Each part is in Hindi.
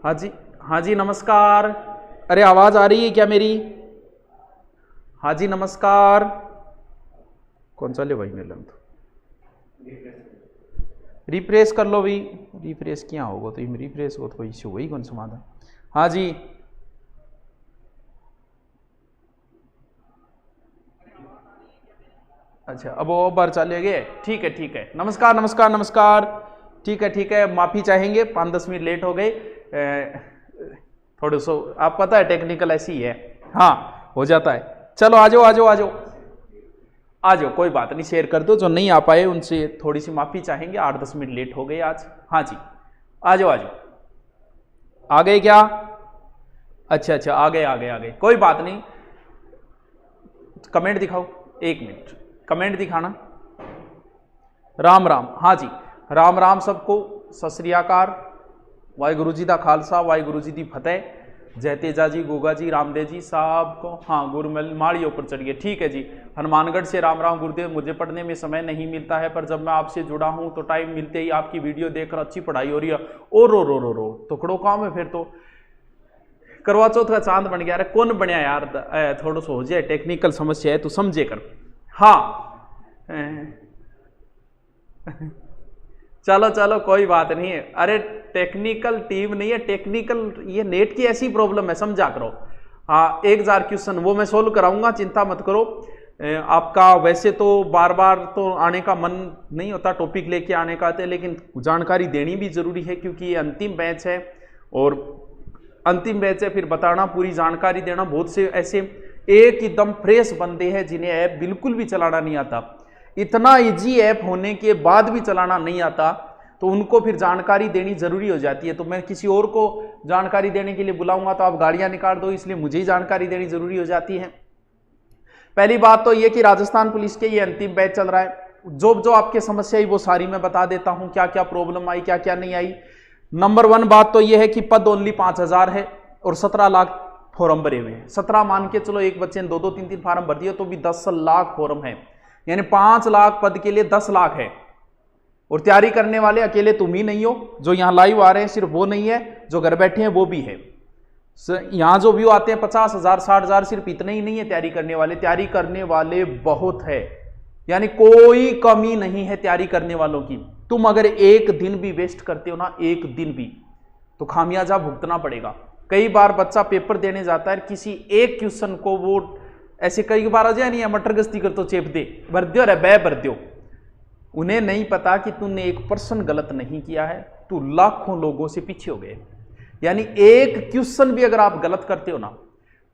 हाँ जी, हाँ जी नमस्कार। अरे आवाज आ रही है क्या मेरी? हाँ जी नमस्कार। कौन सा ले भाई मेरे तो रिफ्रेश कर लो भाई। रिफ्रेश क्या होगा तो रिफ्रेश हो तो इश्यू वही कौन समाधान। हाँ जी अच्छा, अब वो बार चले गए। ठीक है ठीक है, नमस्कार नमस्कार नमस्कार। ठीक है, माफ़ी चाहेंगे 5-10 मिनट लेट हो गए। थोड़े सो आप पता है टेक्निकल ऐसी ही है, हाँ हो जाता है। चलो आ जाओ आ जाओ आ जाओ आ जाओ, कोई बात नहीं, शेयर कर दो। जो नहीं आ पाए उनसे थोड़ी सी माफ़ी चाहेंगे, 8-10 मिनट लेट हो गए आज। हाँ जी आ जाओ आ जाओ। आ गए क्या? अच्छा अच्छा, आ गए, कोई बात नहीं। कमेंट दिखाओ, 1 मिनट कमेंट दिखाना। राम राम, हाँ जी राम राम सबको, सत श्री अकाल। वाहिगुरु जी का खालसा, वाहिगुरु जी की फतेह। जय तेजा जी, गोगा जी, रामदेव जी साहब को, हाँ गुरुमल माड़ियों पर चढ़िए। ठीक है जी, हनुमानगढ़ से राम राम गुरुदेव। मुझे पढ़ने में समय नहीं मिलता है, पर जब मैं आपसे जुड़ा हूँ तो टाइम मिलते ही आपकी वीडियो देखकर अच्छी पढ़ाई हो रही है। ओ रो टुकड़ो काम है फिर तो। करवा चौथ का चांद बन गया। अरे कौन बनया यार, थोड़ा सा हो जाए, टेक्निकल समस्या है, तू समझे कर। हाँ चलो चलो कोई बात नहीं है। अरे टेक्निकल टीम नहीं है, टेक्निकल ये नेट की ऐसी प्रॉब्लम है, समझा करो। हाँ 1000 क्वेश्चन वो मैं सोल्व कराऊंगा, चिंता मत करो। आपका वैसे तो बार बार तो आने का मन नहीं होता, टॉपिक लेके आने का आते, लेकिन जानकारी देनी भी जरूरी है क्योंकि ये अंतिम बैच है। और अंतिम बैच है, फिर बताना, पूरी जानकारी देना। बहुत से ऐसे एक एकदम फ्रेश बंदे हैं जिन्हें ऐप बिल्कुल भी चलाना नहीं आता, इतना इजी ऐप होने के बाद भी चलाना नहीं आता, तो उनको फिर जानकारी देनी जरूरी हो जाती है। तो मैं किसी और को जानकारी देने के लिए बुलाऊंगा तो आप गाड़ियां निकाल दो, इसलिए मुझे ही जानकारी देनी जरूरी हो जाती है। पहली बात तो ये कि राजस्थान पुलिस के ये अंतिम बैच चल रहा है। जो आपकी समस्या आई वो सारी मैं बता देता हूं, क्या क्या प्रॉब्लम आई, क्या क्या नहीं आई। नंबर 1 बात तो ये है कि पद ओनली 5000 है और 17 लाख फॉर्म भरे हुए हैं। 17 मान के चलो, एक बच्चे ने 2-2 3-3 फार्म भर दिए तो भी 10 लाख फॉर्म है, यानी 5 लाख पद के लिए 10 लाख है। और तैयारी करने वाले अकेले तुम ही नहीं हो, जो यहां लाइव आ रहे हैं सिर्फ वो नहीं है, जो घर बैठे हैं वो भी है। यहां जो व्यू आते हैं 50,000 60,000, सिर्फ इतने ही नहीं है तैयारी करने वाले, तैयारी करने वाले बहुत है, यानी कोई कमी नहीं है तैयारी करने वालों की। तुम अगर एक दिन भी वेस्ट करते हो ना, एक दिन भी, तो खामियाजा भुगतना पड़ेगा। कई बार बच्चा पेपर देने जाता है, किसी एक क्वेश्चन को वो ऐसे कई बार आ जाए नहीं है, मटर गश्ती कर तो चेप दे, भर दो रे बै भर दो। उन्हें नहीं पता कि तूने 1% गलत नहीं किया है, तू लाखों लोगों से पीछे हो गए। यानी एक क्वेश्चन भी अगर आप गलत करते हो ना,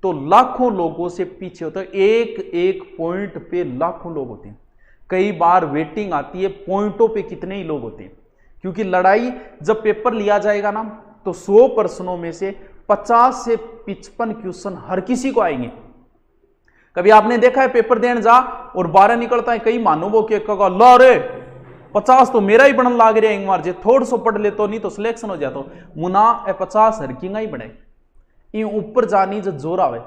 तो लाखों लोगों से पीछे होते हो। एक एक पॉइंट पे लाखों लोग होते हैं। कई बार वेटिंग आती है, पॉइंटों पे कितने ही लोग होते हैं, क्योंकि लड़ाई जब पेपर लिया जाएगा ना, तो 100 प्रश्नों में से 50 से 55 क्वेश्चन हर किसी को आएंगे। कभी आपने देखा है पेपर देने जा और 12 निकलता है, कई मानो वो के अल्लाह रे 50 तो मेरा ही बनन लाग रहा है, एक बार जे थोड़ा सो पढ़ ले तो नहीं तो सिलेक्शन हो जाता। मुना 50 हरकिंगा ही बने, ये ऊपर जानी जो जोर आवे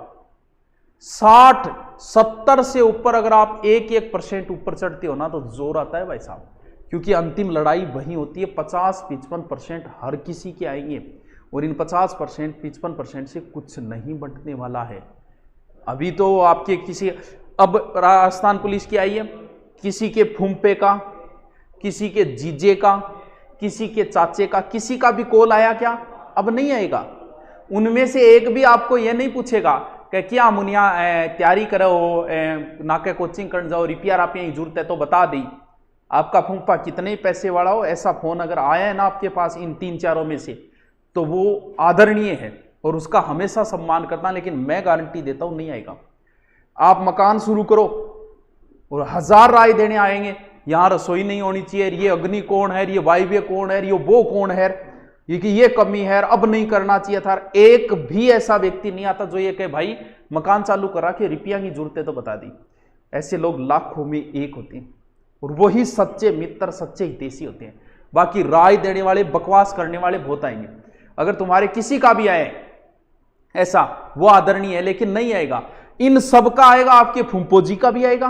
60-70 से ऊपर अगर आप 1% ऊपर चढ़ते हो ना, तो जोर आता है भाई साहब, क्योंकि अंतिम लड़ाई वही होती है। 50-55% हर किसी के आएंगे, और इन 50% 55% से कुछ नहीं बंटने वाला है। अभी तो आपके किसी, अब राजस्थान पुलिस की आई है, किसी के फूंपे का, किसी के जीजे का, किसी के चाचे का, किसी का भी कॉल आया क्या? अब नहीं आएगा। उनमें से एक भी आपको यह नहीं पूछेगा कि क्या मुनिया तैयारी करो, नाके कोचिंग करने जाओ, रिपेयर आप यही जरूरत है तो बता दी। आपका फूंपा कितने पैसे वाला हो, ऐसा फोन अगर आया है ना आपके पास इन 3-4 में से, तो वो आदरणीय है और उसका हमेशा सम्मान करना, लेकिन मैं गारंटी देता हूं नहीं आएगा। आप मकान शुरू करो और 1000 राय देने आएंगे, यहां रसोई नहीं होनी चाहिए, ये अग्नि कौन है, ये वायव्य कौन है, ये वो कौन है, ये कि ये कमी है, अब नहीं करना चाहिए था। एक भी ऐसा व्यक्ति नहीं आता जो ये कहे भाई मकान चालू करा के रिपेयर की जरूरत है तो बता दी। ऐसे लोग लाखों में एक होते हैं, और वही सच्चे मित्र, सच्चे हितैषी होते हैं। बाकी राय देने वाले, बकवास करने वाले बहुत आएंगे। अगर तुम्हारे किसी का भी आए ऐसा, वो आदरणीय है, लेकिन नहीं आएगा। इन सब का आएगा, आपके फूंपोजी का भी आएगा।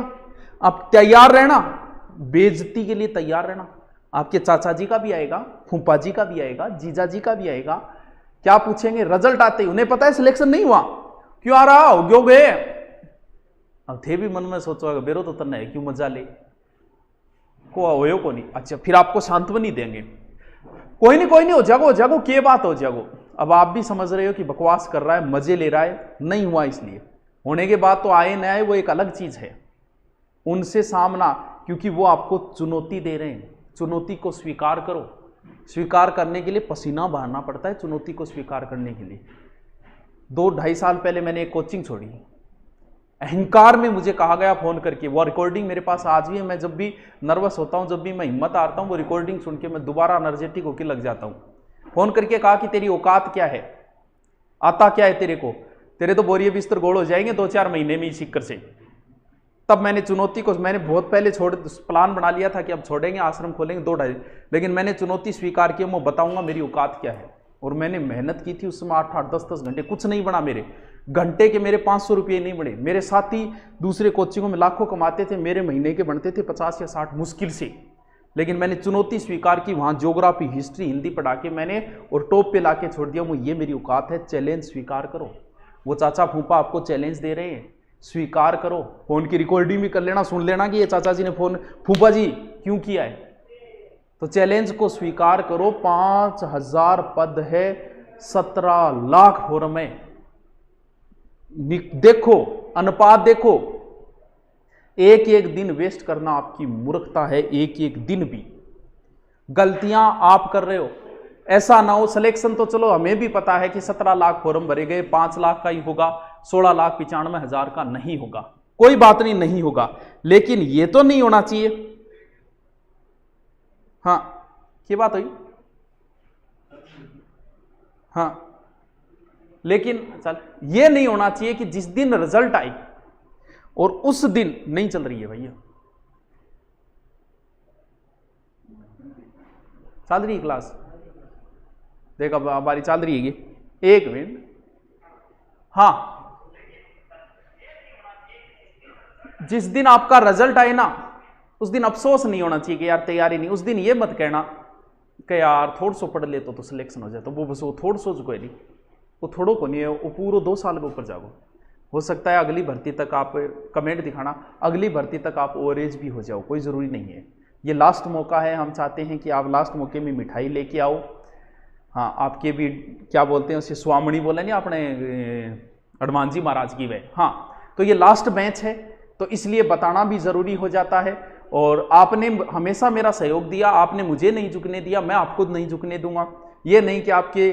आप तैयार रहना, बेइज्जती के लिए तैयार रहना। आपके चाचा जी का भी आएगा, फूंपा जी का भी आएगा, जीजा जी का भी आएगा, क्या पूछेंगे? रिजल्ट आते ही उन्हें पता है सिलेक्शन नहीं हुआ, क्यों आ रहा हो क्यों गए। अब थे भी मन में सोचो बेरो तो तन्ना है क्यों मजा ले को होयो को नहीं। अच्छा फिर आपको सांत्वनी देंगे, कोई नहीं हो जागो क्या बात हो जागो। अब आप भी समझ रहे हो कि बकवास कर रहा है, मजे ले रहा है, नहीं हुआ इसलिए। होने के बाद तो आए न आए वो एक अलग चीज है, उनसे सामना, क्योंकि वो आपको चुनौती दे रहे हैं। चुनौती को स्वीकार करो। स्वीकार करने के लिए पसीना बहाना पड़ता है, चुनौती को स्वीकार करने के लिए। 2-2.5 साल पहले मैंने एक कोचिंग छोड़ी, अहंकार में मुझे कहा गया फोन करके, वो रिकॉर्डिंग मेरे पास आज भी है। मैं जब भी नर्वस होता हूं, जब भी मैं हिम्मत हारता हूं, वो रिकॉर्डिंग सुन के मैं दोबारा एनर्जेटिक होकर लग जाता हूं। फोन करके कहा कि तेरी औकात क्या है, आता क्या है तेरे को, तेरे तो बोरिए बिस्तर गोड़ हो जाएंगे 2-4 महीने में सीकर से। तब मैंने चुनौती को, मैंने बहुत पहले प्लान बना लिया था कि अब छोड़ेंगे, आश्रम खोलेंगे 2-2.5, लेकिन मैंने चुनौती स्वीकार की, मैं बताऊंगा मेरी औकात क्या है। और मैंने मेहनत की थी उस समय 8-8, 10-10 घंटे, कुछ नहीं बना मेरे घंटे के, मेरे 500 रुपये नहीं बने। मेरे साथी दूसरे कोचिंगों में लाखों कमाते थे, मेरे महीने के बनते थे 50 या 60 मुश्किल से। लेकिन मैंने चुनौती स्वीकार की, वहाँ ज्योग्राफी, हिस्ट्री, हिंदी पढ़ा के मैंने और टॉप पे लाके छोड़ दिया। वो ये मेरी औकात है, चैलेंज स्वीकार करो। वो चाचा फूफा आपको चैलेंज दे रहे हैं, स्वीकार करो। फोन की रिकॉर्डिंग भी कर लेना, सुन लेना कि ये चाचा जी ने फोन फूफा जी क्यों किया है। तो चैलेंज को स्वीकार करो। 5000 पद है, 17 लाख फोरम है। देखो अनुपात, देखो एक एक दिन वेस्ट करना आपकी मूर्खता है। एक एक दिन भी गलतियां आप कर रहे हो। ऐसा ना हो सिलेक्शन तो चलो हमें भी पता है कि 17 लाख फॉर्म भरे गए, 5 लाख का ही होगा, 16,95,000 का नहीं होगा, कोई बात नहीं, नहीं होगा। लेकिन ये तो नहीं होना चाहिए। हाँ क्या बात हुई? हाँ लेकिन चल ये नहीं होना चाहिए कि जिस दिन रिजल्ट आई और उस दिन नहीं चल रही है भैया, चल रही है क्लास, देख अब हमारी चल रही है, एक मिनट। हाँ जिस दिन आपका रिजल्ट आए ना उस दिन अफसोस नहीं होना चाहिए कि यार तैयारी नहीं। उस दिन ये मत कहना कि यार थोड़ा सो पढ़ ले तो सिलेक्शन हो जाए, तो वो बस वो थोड़ा सो कोई नहीं, वो थोड़ो को नहीं है, वो पूरा 2 साल के ऊपर जाओ। हो सकता है अगली भर्ती तक आप कमेंट दिखाना, अगली भर्ती तक आप ओवरेज भी हो जाओ, कोई ज़रूरी नहीं है। ये लास्ट मौका है, हम चाहते हैं कि आप लास्ट मौके में मिठाई लेके आओ। हाँ आपके भी क्या बोलते हैं उसे, स्वामणी बोला नहीं आपने हनुमान जी महाराज की वे। हाँ तो ये लास्ट मैच है, तो इसलिए बताना भी ज़रूरी हो जाता है। और आपने हमेशा मेरा सहयोग दिया, आपने मुझे नहीं झुकने दिया, मैं आपको नहीं झुकने दूंगा। ये नहीं कि आपके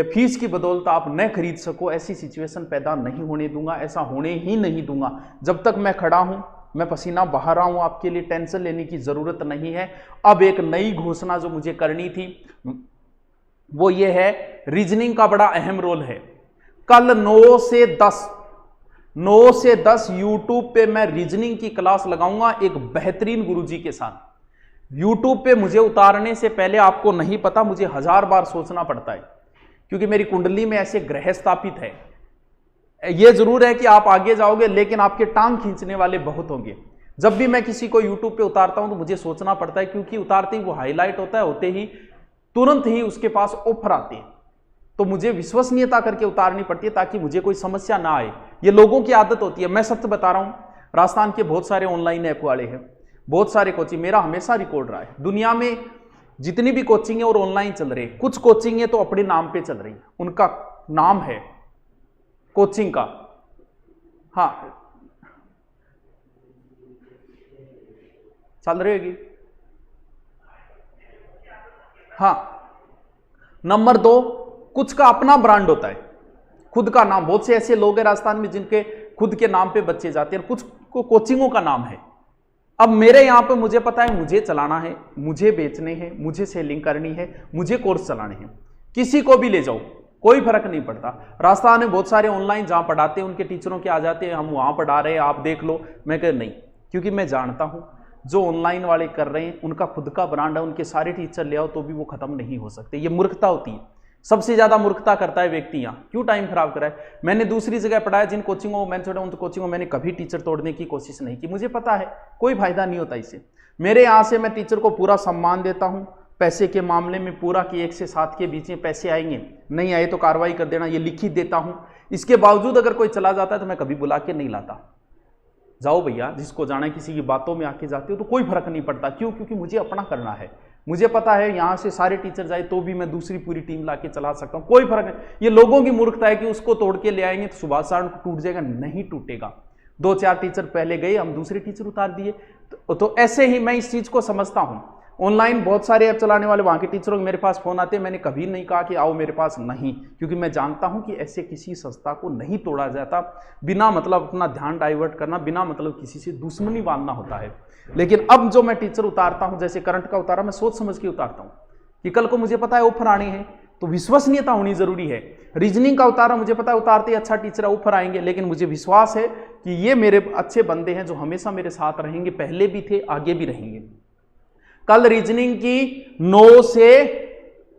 फीस की बदौलत आप न खरीद सको, ऐसी सिचुएशन पैदा नहीं होने दूंगा, ऐसा होने ही नहीं दूंगा। जब तक मैं खड़ा हूं, मैं पसीना बहा रहा हूं, आपके लिए टेंशन लेने की ज़रूरत नहीं है। अब एक नई घोषणा जो मुझे करनी थी वो ये है, रीजनिंग का बड़ा अहम रोल है। कल 9 से 10 यूट्यूब पे मैं रीजनिंग की क्लास लगाऊंगा एक बेहतरीन गुरुजी के साथ। यूट्यूब पे मुझे उतारने से पहले आपको नहीं पता मुझे 1000 बार सोचना पड़ता है, क्योंकि मेरी कुंडली में ऐसे ग्रह स्थापित है। यह जरूर है कि आप आगे जाओगे, लेकिन आपके टांग खींचने वाले बहुत होंगे। जब भी मैं किसी को यूट्यूब पे उतारता हूं तो मुझे सोचना पड़ता है, क्योंकि उतारते ही वो हाईलाइट होता है, होते ही तुरंत ही उसके पास ऑफर आते हैं, तो मुझे विश्वसनीयता करके उतारनी पड़ती है ताकि मुझे कोई समस्या ना आए। ये लोगों की आदत होती है। मैं सच बता रहा हूं, राजस्थान के बहुत सारे ऑनलाइन ऐप वाले हैं, बहुत सारे कोचिंग, मेरा हमेशा रिकॉर्ड रहा है। दुनिया में जितनी भी कोचिंग है और ऑनलाइन चल रही है, कुछ कोचिंग है तो अपने नाम पे चल रही है, उनका नाम है कोचिंग का। हाँ चल रहेगी। हाँ नंबर 2, कुछ का अपना ब्रांड होता है, खुद का नाम। बहुत से ऐसे लोग हैं राजस्थान में जिनके खुद के नाम पे बच्चे जाते हैं, कुछ को कोचिंगों का नाम है। अब मेरे यहां पे मुझे पता है मुझे चलाना है, मुझे बेचने हैं, मुझे सेलिंग करनी है, मुझे कोर्स चलाने हैं। किसी को भी ले जाओ, कोई फर्क नहीं पड़ता। राजस्थान में बहुत सारे ऑनलाइन जहां पढ़ाते हैं उनके टीचरों के आ जाते हैं, हम वहां पढ़ा रहे हैं आप देख लो। मैं कह नहीं, क्योंकि मैं जानता हूं जो ऑनलाइन वाले कर रहे हैं उनका खुद का ब्रांड है, उनके सारे टीचर ले आओ तो भी वो खत्म नहीं हो सकते। ये मूर्खता होती है, सबसे ज्यादा मूर्खता करता है व्यक्ति। यहाँ क्यों टाइम खराब कराए। मैंने दूसरी जगह पढ़ाया, जिन कोचिंगों मैं छोड़ा उन कोचिंगों मैंने कभी टीचर तोड़ने की कोशिश नहीं की। मुझे पता है कोई फायदा नहीं होता इससे। मेरे यहाँ से मैं टीचर को पूरा सम्मान देता हूँ, पैसे के मामले में पूरा कि 1 से 7 के बीच में पैसे आएंगे, नहीं आए तो कार्रवाई कर देना, ये लिखित देता हूं। इसके बावजूद अगर कोई चला जाता है तो मैं कभी बुला के नहीं लाता, जाओ भैया, जिसको जाना है, किसी की बातों में आके जाते हो तो कोई फर्क नहीं पड़ता। क्यों? क्योंकि मुझे अपना करना है, मुझे पता है यहां से सारे टीचर जाए तो भी मैं दूसरी पूरी टीम लाके चला सकता हूं, कोई फर्क नहीं। ये लोगों की मूर्खता है कि उसको तोड़ के ले आएंगे तो सुभाष सर टूट जाएगा, नहीं टूटेगा। 2-4 टीचर पहले गए, हम दूसरे टीचर उतार दिए, तो ऐसे ही मैं इस चीज को समझता हूं। ऑनलाइन बहुत सारे ऐप चलाने वाले वहां के टीचरों के मेरे पास फोन आते हैं, मैंने कभी नहीं कहा कि आओ मेरे पास, नहीं, क्योंकि मैं जानता हूं कि ऐसे किसी संस्था को नहीं तोड़ा जाता। बिना मतलब अपना ध्यान डाइवर्ट करना, बिना मतलब किसी से दुश्मनी बांधना होता है। लेकिन अब जो मैं टीचर उतारता हूं, जैसे करंट का उतारा, मैं सोच समझ के उतारता हूं कि कल को मुझे पता है ऑफर आनी है, तो विश्वसनीयता होनी जरूरी है। रीजनिंग का उतारा, मुझे पता है उतारते ही अच्छा टीचर ऑफर आएंगे, लेकिन मुझे विश्वास है कि ये मेरे अच्छे बंदे हैं जो हमेशा मेरे साथ रहेंगे, पहले भी थे, आगे भी रहेंगे। कल रीजनिंग की 9 से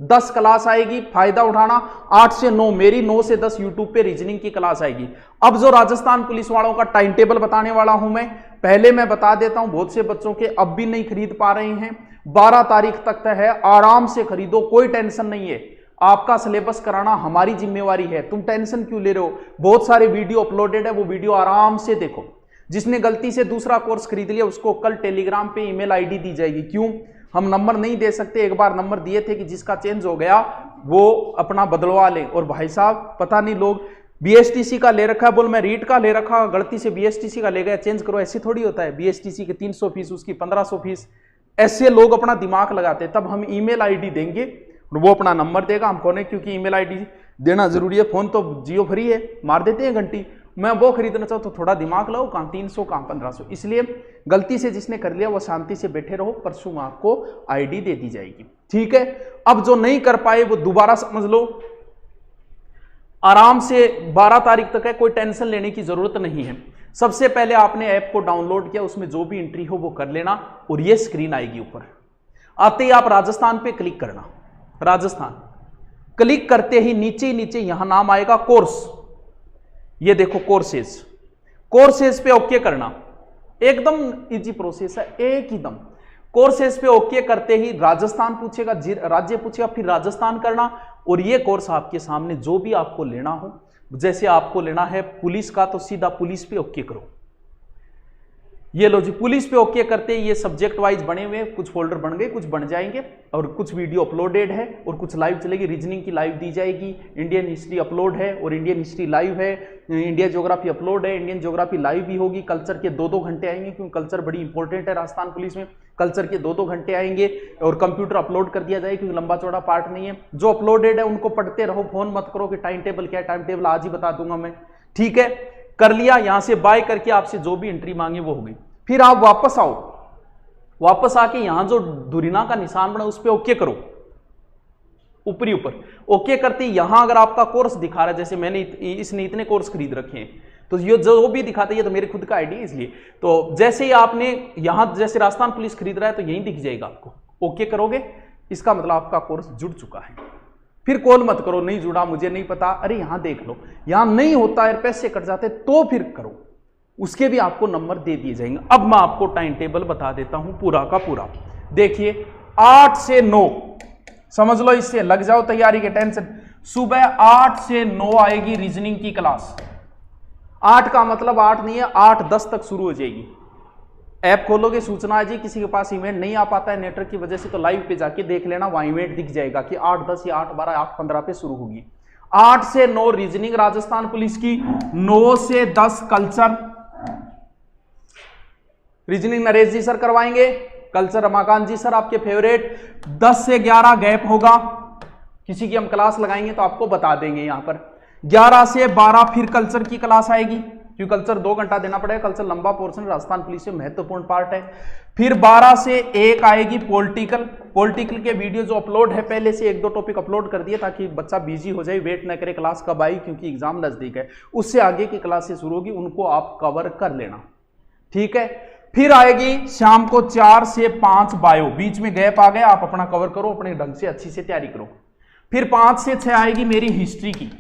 10 क्लास आएगी, फायदा उठाना। 8 से 9 मेरी, 9 से 10 यूट्यूब पे रीजनिंग की क्लास आएगी। अब जो राजस्थान पुलिस वालों का टाइम टेबल बताने वाला हूं मैं, पहले मैं बता देता हूं, बहुत से बच्चों के अब भी नहीं खरीद पा रहे हैं। 12 तारीख तक है, आराम से खरीदो, कोई टेंशन नहीं है। आपका सिलेबस कराना हमारी जिम्मेवारी है, तुम टेंशन क्यों ले रहे हो? बहुत सारे वीडियो अपलोडेड है, वो वीडियो आराम से देखो। जिसने गलती से दूसरा कोर्स खरीद लिया उसको कल टेलीग्राम पे ईमेल आईडी दी जाएगी। क्यों? हम नंबर नहीं दे सकते, एक बार नंबर दिए थे कि जिसका चेंज हो गया वो अपना बदलवा ले। और भाई साहब पता नहीं, लोग बीएसटीसी का ले रखा है, बोल मैं रीट का ले रखा, गलती से बीएसटीसी का ले गया, चेंज करो। ऐसे थोड़ी होता है, बीएसटीसी के 300 फीस, उसकी 1500 फीस, ऐसे लोग अपना दिमाग लगाते। तब हम ईमेल आईडी देंगे, वो अपना नंबर देगा, हमको नहीं, क्योंकि ईमेल आईडी देना जरूरी है। फोन तो जियो फ्री है, मार देते हैं घंटी। मैं वो खरीदना चाहूँ तो थोड़ा दिमाग लगाओ, कहाँ 300 कहाँ 1500। इसलिए गलती से जिसने कर लिया वो शांति से बैठे रहो, परसों आपको आईडी दे दी जाएगी, ठीक है। अब जो नहीं कर पाए वो दोबारा समझ लो, आराम से 12 तारीख तक है, कोई टेंशन लेने की जरूरत नहीं है। सबसे पहले आपने ऐप को डाउनलोड किया, उसमें जो भी एंट्री हो वो कर लेना, और ये स्क्रीन आएगी ऊपर। आते ही आप राजस्थान पे क्लिक करना, राजस्थान क्लिक करते ही नीचे यहां नाम आएगा कोर्स, ये देखो कोर्सेज, कोर्सेज पे ओके करना। एकदम इजी प्रोसेस है, एक ही दम। कोर्सेज पे ओके करते ही राजस्थान पूछेगा, राज्य पूछेगा, फिर राजस्थान करना। और ये कोर्स आपके सामने, जो भी आपको लेना हो, जैसे आपको लेना है पुलिस का तो सीधा पुलिस पे ओके करो। ये लो जी, पुलिस पे ओके करते ही ये सब्जेक्ट वाइज बने हुए, कुछ फोल्डर बन गए, कुछ बन जाएंगे, और कुछ वीडियो अपलोडेड है और कुछ लाइव चलेगी। रीजनिंग की लाइव दी जाएगी, इंडियन हिस्ट्री अपलोड है और इंडियन हिस्ट्री लाइव है, इंडियन ज्योग्राफी अपलोड है, इंडियन ज्योग्राफी लाइव भी होगी। कल्चर के 2-2 घंटे आएंगे, क्योंकि कल्चर बड़ी इंपॉर्टेंट है राजस्थान पुलिस में। कल्चर के 2-2 घंटे आएंगे और कंप्यूटर अपलोड कर दिया जाएगा, क्योंकि लंबा चौड़ा पार्ट नहीं है। जो अपलोडेड है उनको पढ़ते रहो, फोन मत करो कि टाइम टेबल क्या है, टाइम टेबल आज ही बता दूंगा मैं, ठीक है। कर लिया, यहां से बाय करके आपसे जो भी एंट्री मांगे वो होगी। फिर आप वापस आओ, वापस आके यहां जो धुरीना का निशान बना उस पर ओके करो, ऊपरी ऊपर ओके करते यहां अगर आपका कोर्स दिखा रहा है, जैसे मैंने इसने इतने कोर्स खरीद रखे हैं, तो ये जो भी दिखाता है, ये तो मेरे खुद का आईडी है, इसलिए तो जैसे ही आपने यहां जैसे राजस्थान पुलिस खरीद रहा है तो यहीं दिख जाएगा आपको, ओके करोगे, इसका मतलब आपका कोर्स जुड़ चुका है। फिर कॉल मत करो, नहीं जुड़ा, मुझे नहीं पता, अरे यहां देख लो, यहां नहीं होता है, पैसे कट जाते, तो फिर करो, उसके भी आपको नंबर दे दिए जाएंगे। अब मैं आपको टाइम टेबल बता देता हूं पूरा का पूरा। देखिए 8 से 9 समझ लो, इससे लग जाओ तैयारी के टेंशन। सुबह 8 से 9 आएगी रीजनिंग की क्लास। 8 का मतलब 8 नहीं है, 8-10 तक शुरू हो जाएगी। ऐप खोलोगे, सूचना है जी, किसी के पास इवेंट नहीं आ पाता है नेटवर्क की वजह से, तो लाइव पे जाके देख लेना, वहां इवेंट दिख जाएगा कि 8-10 या 8-12 8-15 पे शुरू होगी। 8 से 9 रीजनिंग राजस्थान पुलिस की, 9 से 10 कल्चर रीजनिंग नरेश जी सर करवाएंगे, कल्चर रमाकांत जी सर आपके फेवरेट। 10 से 11 गैप होगा, किसी की हम क्लास लगाएंगे तो आपको बता देंगे यहां पर। 11 से 12 फिर कल्चर की क्लास आएगी, क्योंकि कल्चर 2 घंटा देना पड़ेगा, कल्चर लंबा पोर्शन राजस्थान पुलिस से महत्वपूर्ण पार्ट है। फिर 12 से 1 आएगी पॉलिटिकल। पॉलिटिकल के वीडियो जो अपलोड है, पहले से 1-2 टॉपिक अपलोड कर दिए ताकि बच्चा बिजी हो जाए, वेट न करे क्लास कब आई, क्योंकि एग्जाम नजदीक है। उससे आगे की क्लासेस शुरू होगी, उनको आप कवर कर लेना, ठीक है। फिर आएगी शाम को 4 से 5 बायो, बीच में गैप आ गया, आप अपना कवर करो, अपने ढंग से अच्छी से तैयारी करो। फिर 5 से 6 आएगी मेरी हिस्ट्री की,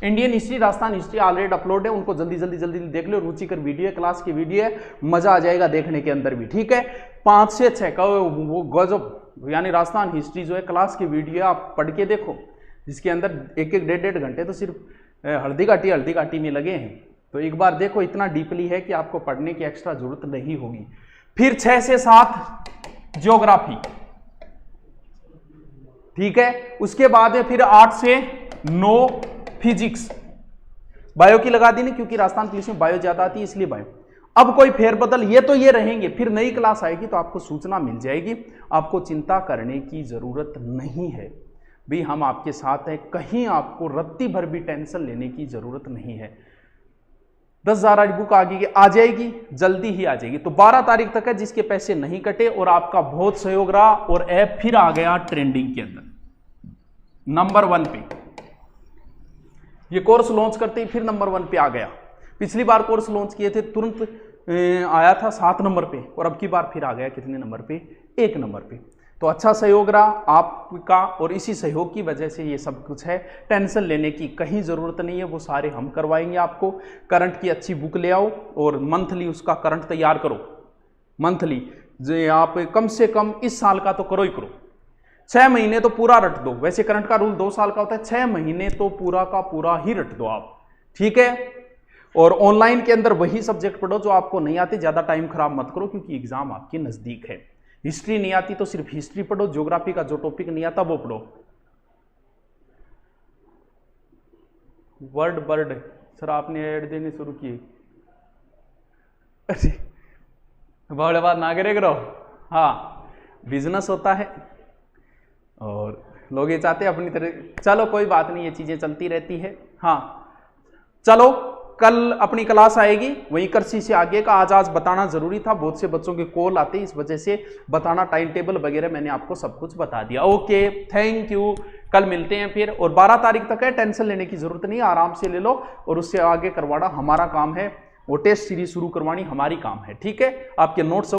Indian history, Rajasthan history already upload है, उनको जल्दी जल्दी देख लो, रुचिकर वीडियो है, क्लास की वीडियो है, मजा आ जाएगा देखने के अंदर भी, ठीक है। 5 से 6 का वो गजब यानी राजस्थान हिस्ट्री जो है क्लास की वीडियो आप पढ़ के देखो, जिसके अंदर 1-1 घंटे तो सिर्फ हल्दी घाटी में लगे हैं। तो एक बार देखो, इतना डीपली है कि आपको पढ़ने की एक्स्ट्रा जरूरत नहीं होगी। फिर 6 से 7 ज्योग्राफी, ठीक है। उसके बाद है फिर 8 से 9 फिजिक्स। बायो की लगा दी नहीं, क्योंकि राजस्थान पुलिस में बायो ज्यादा आती है इसलिए बायो। अब कोई फेरबदल, ये तो ये रहेंगे, फिर नई क्लास आएगी तो आपको सूचना मिल जाएगी, आपको चिंता करने की जरूरत नहीं है भी, हम आपके साथ हैं, कहीं आपको रत्ती भर भी टेंशन लेने की जरूरत नहीं है। 10,000 बुक आगे आ जाएगी, जल्दी ही आ जाएगी। तो 12 तारीख तक है जिसके पैसे नहीं कटे और आपका बहुत सहयोग रहा, और ऐप फिर आ गया ट्रेंडिंग के अंदर नंबर 1 पे। ये कोर्स लॉन्च करते ही फिर नंबर 1 पे आ गया। पिछली बार कोर्स लॉन्च किए थे तुरंत आया था 7 नंबर पे, और अब की बार फिर आ गया कितने नंबर पे, 1 नंबर पे। तो अच्छा सहयोग रहा आपका, और इसी सहयोग की वजह से ये सब कुछ है। टेंशन लेने की कहीं ज़रूरत नहीं है, वो सारे हम करवाएंगे आपको। करंट की अच्छी बुक ले आओ और मंथली उसका करंट तैयार करो। मंथली जो आप कम से कम इस साल का तो करो ही करो, 6 महीने तो पूरा रट दो। वैसे करंट का रूल 2 साल का होता है, 6 महीने तो पूरा का पूरा ही रट दो आप, ठीक है। और ऑनलाइन के अंदर वही सब्जेक्ट पढ़ो जो आपको नहीं आते, ज़्यादा टाइम खराब मत करो, क्योंकि एग्जाम आपके नज़दीक है। हिस्ट्री नहीं आती तो सिर्फ हिस्ट्री पढ़ो, ज्योग्राफी का जो टॉपिक नहीं आता वो पढ़ो। वर्ड सर आपने ऐड देने शुरू किए, अरे बड़े बात ना करे करो। हाँ, बिजनेस होता है और लोग ये चाहते हैं अपनी तरह। चलो कोई बात नहीं, ये चीजें चलती रहती है। हाँ चलो, कल अपनी क्लास आएगी वही कृषि से आगे का। आज बताना जरूरी था, बहुत से बच्चों के कॉल आते, इस वजह से बताना, टाइम टेबल वगैरह मैंने आपको सब कुछ बता दिया। ओके, थैंक यू, कल मिलते हैं फिर। और 12 तारीख तक है, टेंशन लेने की जरूरत नहीं, आराम से ले लो, और उससे आगे करवाना हमारा काम है, वो टेस्ट सीरीज शुरू करवानी हमारी काम है, ठीक है। आपके नोट्स